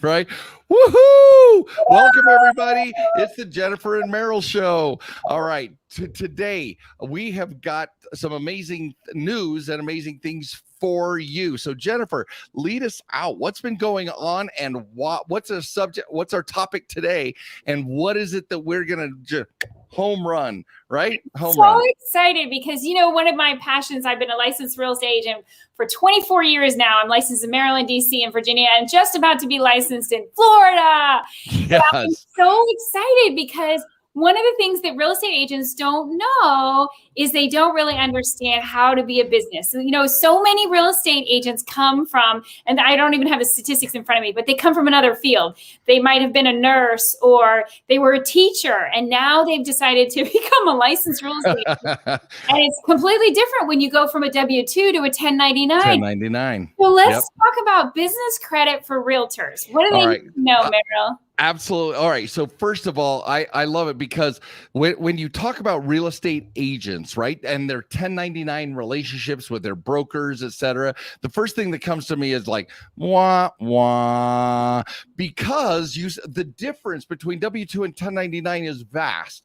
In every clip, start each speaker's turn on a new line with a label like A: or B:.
A: Right? Woohoo! Welcome, everybody. It's the Jennifer and Merrill show. All right. Today, we have got some amazing news and amazing things for you. So, Jennifer, lead us out. What's been going on and what's our subject? What's our topic today? And what is it that we're going to home run, right? Home run.
B: So excited because, one of my passions, I've been a licensed real estate agent for 24 years now. I'm licensed in Maryland, DC, and Virginia, and just about to be licensed in Florida.
A: Yes.
B: I'm so excited because one of the things that real estate agents don't know is they don't really understand how to be a business. So many real estate agents come from, and I don't even have the statistics in front of me, but they come from another field. They might have been a nurse or they were a teacher, and now they've decided to become a licensed real estate agent. And it's completely different when you go from a W-2 to a 1099.
A: 1099.
B: So let's talk about business credit for realtors. What do they need to know, Merrill?
A: Absolutely. All right. So first of all, I love it because when you talk about real estate agents, right, and their 1099 relationships with their brokers, et cetera, the first thing that comes to me is like, wah, wah, because the difference between W-2 and 1099 is vast.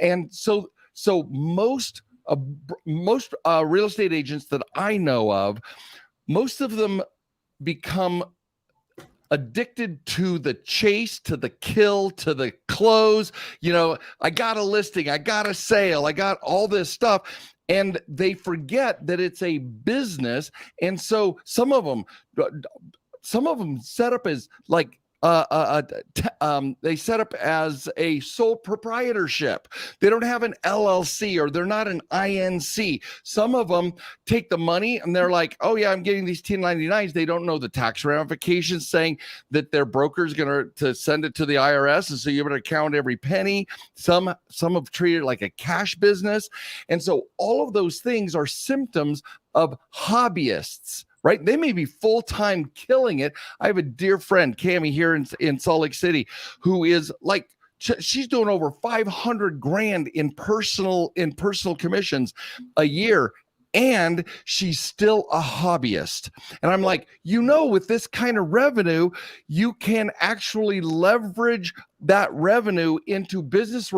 A: And so most real estate agents that I know of, most of them become addicted to the chase, to the kill, to the close. I got a listing, I got a sale, I got all this stuff. And they forget that it's a business. And so some of them set up as like, they set up as a sole proprietorship. They don't have an LLC or they're not an INC. Some of them take the money and they're like, oh yeah, I'm getting these 1099s. They don't know the tax ramifications, saying that their broker's going to send it to the IRS. And so you better count every penny. Some have treated it like a cash business. And so all of those things are symptoms of hobbyists. Right? They may be full-time killing it. I have a dear friend, Cammie, here in Salt Lake City, who is like, she's doing over 500 grand in personal commissions a year. And she's still a hobbyist. And I'm like, with this kind of revenue, you can actually leverage that revenue into business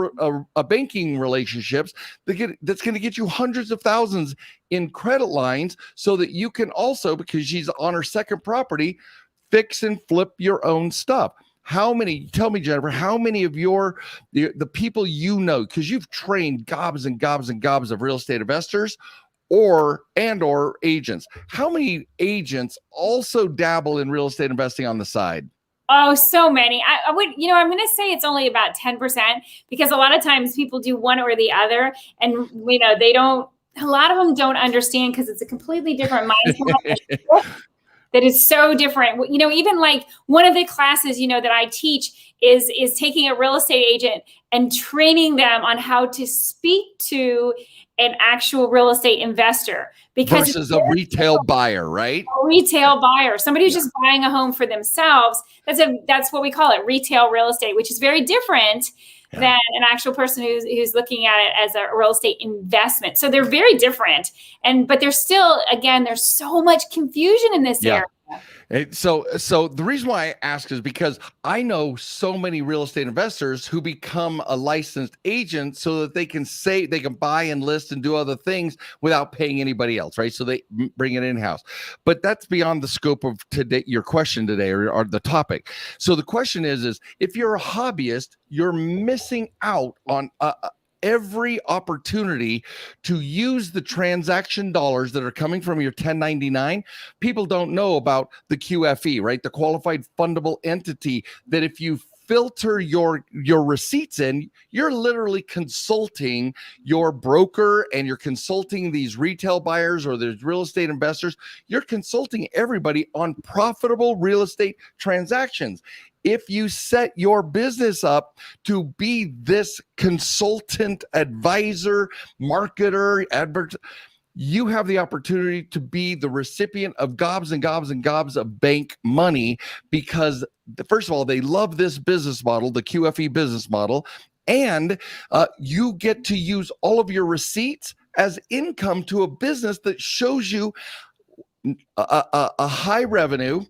A: banking relationships that's going to get you hundreds of thousands in credit lines, so that you can also, because she's on her second property, fix and flip your own stuff. Tell me, Jennifer, how many of the people because you've trained gobs and gobs and gobs of real estate investors or agents, how many agents also dabble in real estate investing on the side?
B: Oh, so many. I would, I'm going to say it's only about 10%, because a lot of times people do one or the other, and a lot of them don't understand, because it's a completely different mindset that is so different. Even like one of the classes, that I teach is taking a real estate agent and training them on how to speak to an actual real estate investor, because
A: versus a retail buyer, right?
B: A retail buyer, somebody who's just buying a home for themselves. That's what we call it, retail real estate, which is very different than an actual person who's looking at it as a real estate investment. So they're very different, but there's still, again, there's so much confusion in this area.
A: So the reason why I ask is because I know so many real estate investors who become a licensed agent so that they can buy and list and do other things without paying anybody else, right? So they bring it in-house. But that's beyond the scope of today, your question today, or the topic. So the question is if you're a hobbyist, you're missing out on every opportunity to use the transaction dollars that are coming from your 1099. People don't know about the QFE, right? The qualified fundable entity, that if you filter your receipts in, you're literally consulting your broker, and you're consulting these retail buyers or there's real estate investors. You're consulting everybody on profitable real estate transactions. If you set your business up to be this consultant, advisor, marketer, you have the opportunity to be the recipient of gobs and gobs and gobs of bank money, because first of all, they love this business model, the QFE business model, and you get to use all of your receipts as income to a business that shows you a high revenue,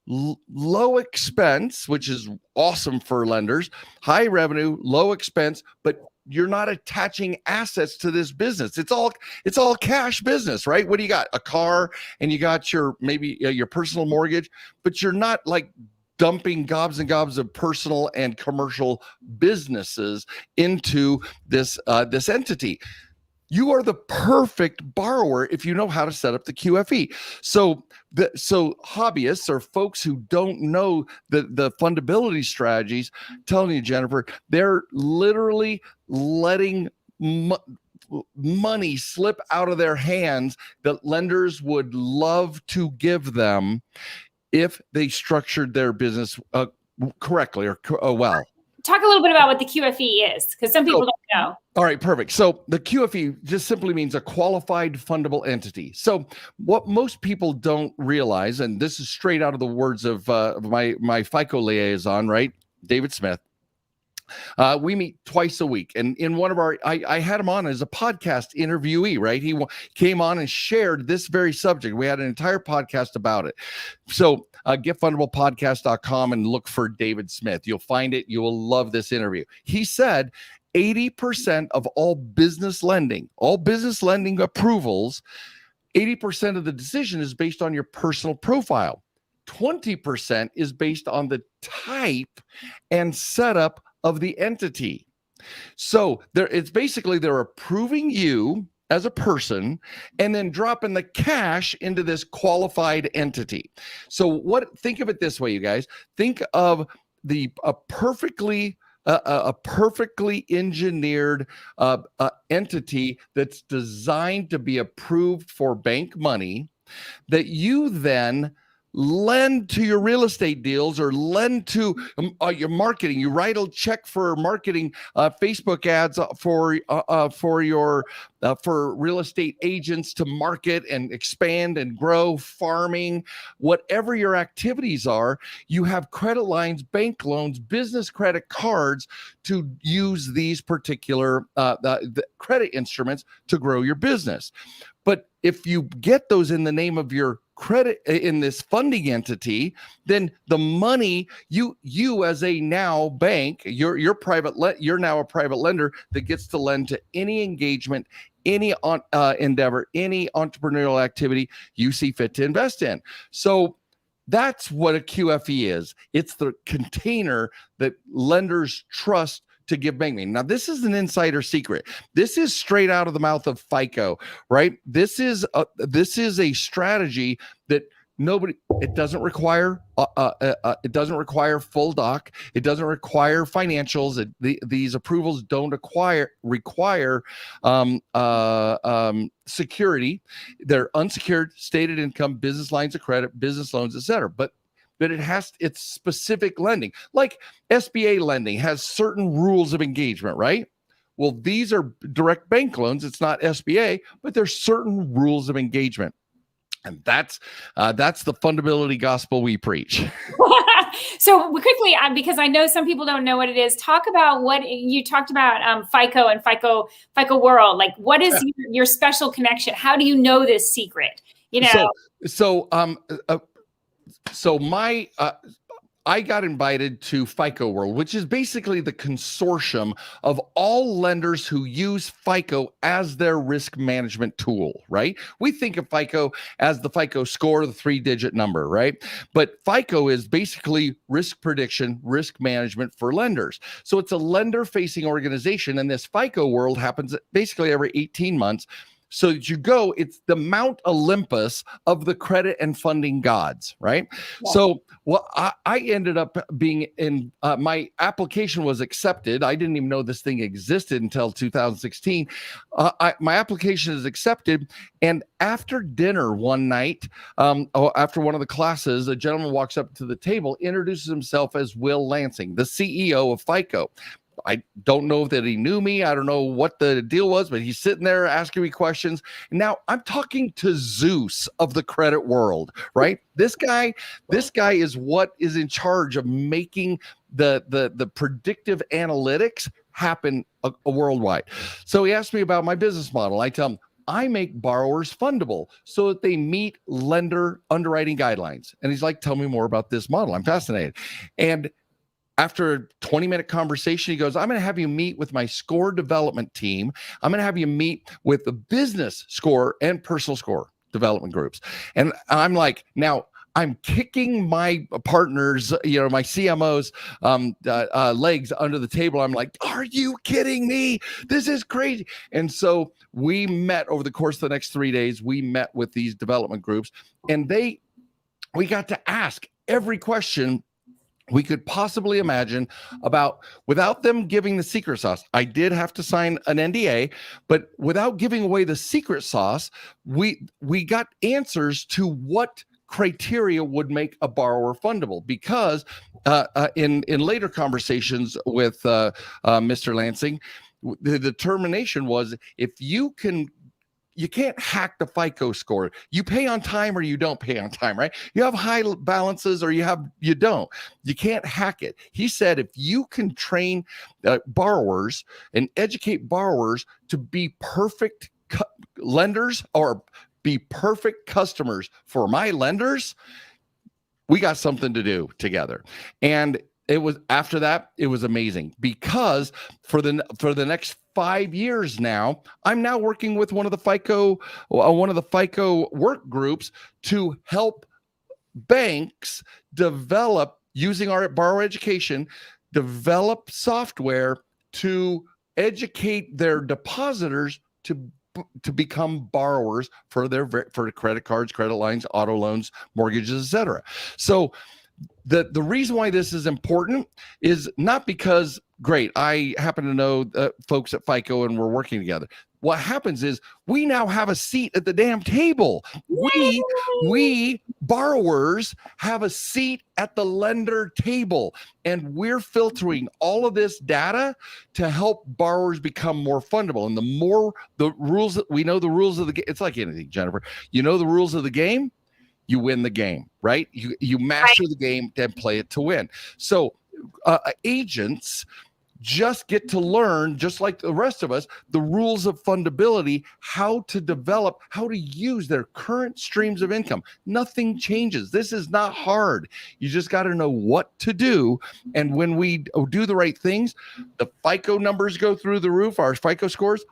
A: low expense, which is awesome for lenders, high revenue, low expense, but you're not attaching assets to this business. It's all cash business, right? What do you got? A car, and you got maybe your personal mortgage, but you're not like dumping gobs and gobs of personal and commercial businesses into this entity. You are the perfect borrower if you know how to set up the QFE. So hobbyists or folks who don't know the fundability strategies, telling you, Jennifer, they're literally letting money slip out of their hands that lenders would love to give them if they structured their business correctly or well.
B: Talk a little bit about what the QFE is, because some people don't know.
A: All right, perfect. So the QFE just simply means a qualified fundable entity. So what most people don't realize, and this is straight out of the words of my FICO liaison, right, David Smith. We meet twice a week, and in one of I had him on as a podcast interviewee, right? He came on and shared this very subject. We had an entire podcast about it. So getfundablepodcast.com and look for David Smith. You'll find it. You will love this interview. He said 80% of all business lending approvals, 80% of the decision is based on your personal profile. 20% is based on the type and setup of the entity. So it's basically they're approving you as a person and then dropping the cash into this qualified entity. So think of it this way, you guys. Think of a perfectly engineered entity that's designed to be approved for bank money that you then lend to your real estate deals or lend to your marketing. You write a check for marketing, Facebook ads for real estate agents to market and expand and grow, farming, whatever your activities are. You have credit lines, bank loans, business credit cards to use these particular the credit instruments to grow your business. But if you get those in the name of your credit in this funding entity, then the money you as a now bank, you're now a private lender that gets to lend to any engagement, any endeavor, any entrepreneurial activity you see fit to invest in. So that's what a QFE is. It's the container that lenders trust to give banking. Now, this is an insider secret. This is straight out of the mouth of FICO, right? This is a strategy that it doesn't require full doc. It doesn't require financials. These approvals don't require security. They're unsecured, stated income, business lines of credit, business loans, etc. But it's specific lending. Like SBA lending has certain rules of engagement, right? Well, these are direct bank loans. It's not SBA, but there's certain rules of engagement. And that's the fundability gospel we preach.
B: So quickly, because I know some people don't know what it is, talk about what you talked about, FICO and FICO World. Like, what is your special connection? How do you know this secret?
A: I got invited to FICO World, which is basically the consortium of all lenders who use FICO as their risk management tool, right? We think of FICO as the FICO score, the 3-digit number, right? But FICO is basically risk prediction, risk management for lenders. So it's a lender-facing organization, and this FICO World happens basically every 18 months. So that you go, it's the Mount Olympus of the credit and funding gods, right? Yeah. So I ended up being in, my application was accepted. I didn't even know this thing existed until 2016. My application is accepted. And after dinner one night, after one of the classes, a gentleman walks up to the table, introduces himself as Will Lansing, the CEO of FICO. I don't know that he knew me. I don't know what the deal was, but he's sitting there asking me questions. And now I'm talking to Zeus of the credit world, right? This guy is what is in charge of making the predictive analytics happen worldwide. So he asked me about my business model. I tell him, I make borrowers fundable so that they meet lender underwriting guidelines. And he's like, tell me more about this model. I'm fascinated. And after a 20-minute conversation, he goes, I'm going to have you meet with my score development team. I'm going to have you meet with the business score and personal score development groups. And I'm like, now I'm kicking my partners, my CMOs legs under the table. I'm like, are you kidding me? This is crazy. And so we met over the course of the next 3 days. We met with these development groups, and we got to ask every question we could possibly imagine without them giving the secret sauce. I did have to sign an NDA, but without giving away the secret sauce, we got answers to what criteria would make a borrower fundable. Because in later conversations with Mr. Lansing, the determination was, if you can't hack the FICO score. You pay on time or you don't pay on time, right? You have high balances or you don't. You can't hack it. He said, if you can train borrowers and educate borrowers to be perfect lenders or be perfect customers for my lenders, we got something to do together. And it was, after that, it was amazing, because for the next 5 years now, I'm now working with one of the FICO work groups to help banks develop, using our borrower education, develop software to educate their depositors to become borrowers for credit cards, credit lines, auto loans, mortgages, etc. So the reason why this is important is not because, great, I happen to know folks at FICO and we're working together. What happens is we now have a seat at the damn table. We borrowers have a seat at the lender table, and we're filtering all of this data to help borrowers become more fundable. And the more the rules that we know, the rules of the game, it's like anything, Jennifer. You know the rules of the game, you win the game, right? You master the game and play it to win. So agents just get to learn, just like the rest of us, the rules of fundability, how to use their current streams of income. Nothing changes. This is not hard. You just got to know what to do. And when we do the right things, the FICO numbers go through the roof, our FICO scores,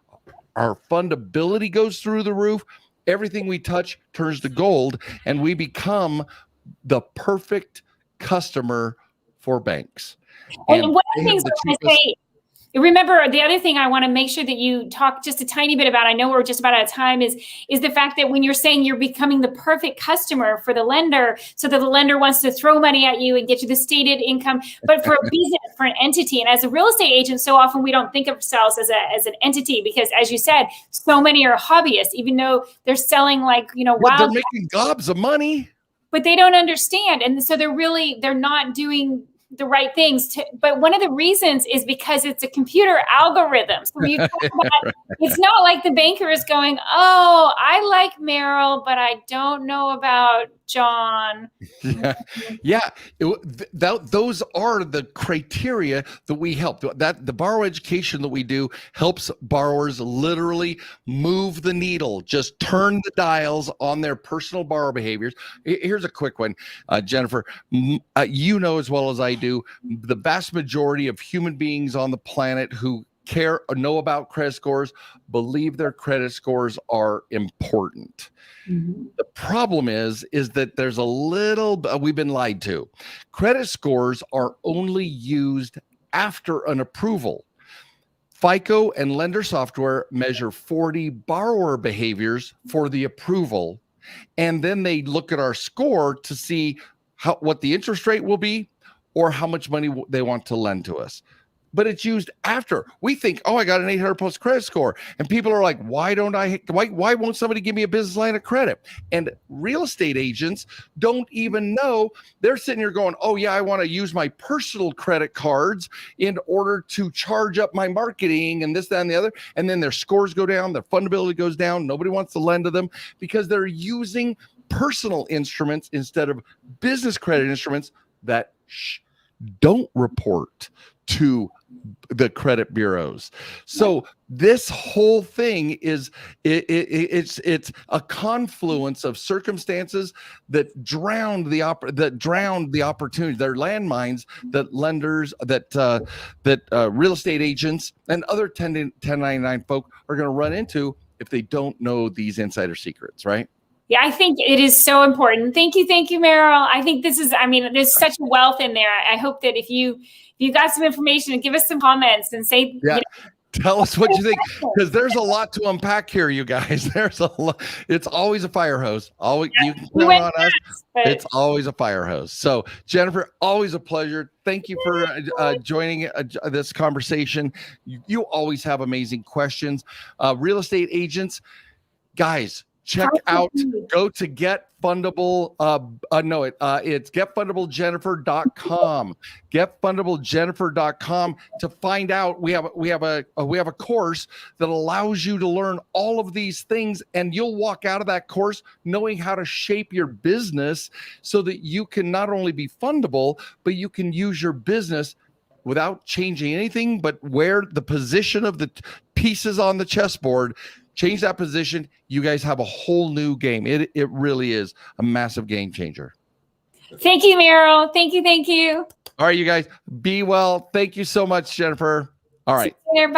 A: our fundability goes through the roof. Everything we touch turns to gold, and we become the perfect customer for banks.
B: And one of the things I want to say, remember, the other thing I want to make sure that you talk just a tiny bit about, I know we're just about out of time, is the fact that when you're saying you're becoming the perfect customer for the lender, so that the lender wants to throw money at you and get you the stated income, but for a business, for an entity. And as a real estate agent, so often we don't think of ourselves as an entity, because as you said, so many are hobbyists, even though they're selling wild.
A: They're making gobs of money.
B: But they don't understand. And so they're not doing the right things. But one of the reasons is because it's a computer algorithm. So you talk about, it's not like the banker is going, oh, I like Merrill, but I don't know about John.
A: Those are the criteria that we help. That the borrower education that we do helps borrowers literally move the needle, just turn the dials on their personal borrower behaviors. Here's a quick one, Jennifer. You know as well as I do, the vast majority of human beings on the planet who care or know about credit scores believe their credit scores are important. Mm-hmm. The problem is that there's a little, we've been lied to. Credit scores are only used after an approval. FICO and lender software measure 40 borrower behaviors for the approval, and then they look at our score to see what the interest rate will be or how much money they want to lend to us. But it's used after. We think, oh, I got an 800 plus credit score. And people are like, why won't somebody give me a business line of credit? And real estate agents don't even know. They're sitting here going, oh yeah, I want to use my personal credit cards in order to charge up my marketing and this, that, and the other. And then their scores go down, their fundability goes down. Nobody wants to lend to them because they're using personal instruments instead of business credit instruments that don't report to the credit bureaus. So this whole thing is it's a confluence of circumstances that drowned the opportunity. They're landmines that lenders, that real estate agents and other 1099 folk are going to run into if they don't know these insider secrets, right?
B: Yeah, I think it is so important. Thank you, Merrill. I think this is, I mean, there's such wealth in there. I hope that if you got some information, give us some comments and say,
A: yeah. Tell us what you think, because there's a lot to unpack here, you guys. There's a lot. It's always a fire hose. Always, you can count on us. It's always a fire hose. So, Jennifer, always a pleasure. Thank you for joining this conversation. You always have amazing questions. Real estate agents, guys, check out, go to Get Fundable. It's getfundablejennifer.com. Getfundablejennifer.com to find out. We have a course that allows you to learn all of these things, and you'll walk out of that course knowing how to shape your business so that you can not only be fundable, but you can use your business without changing anything, but where the position of the pieces on the chessboard. Change that position. You guys have a whole new game. It really is a massive game changer.
B: Thank you, Merrill. Thank you.
A: All right, you guys, be well. Thank you so much, Jennifer. All right.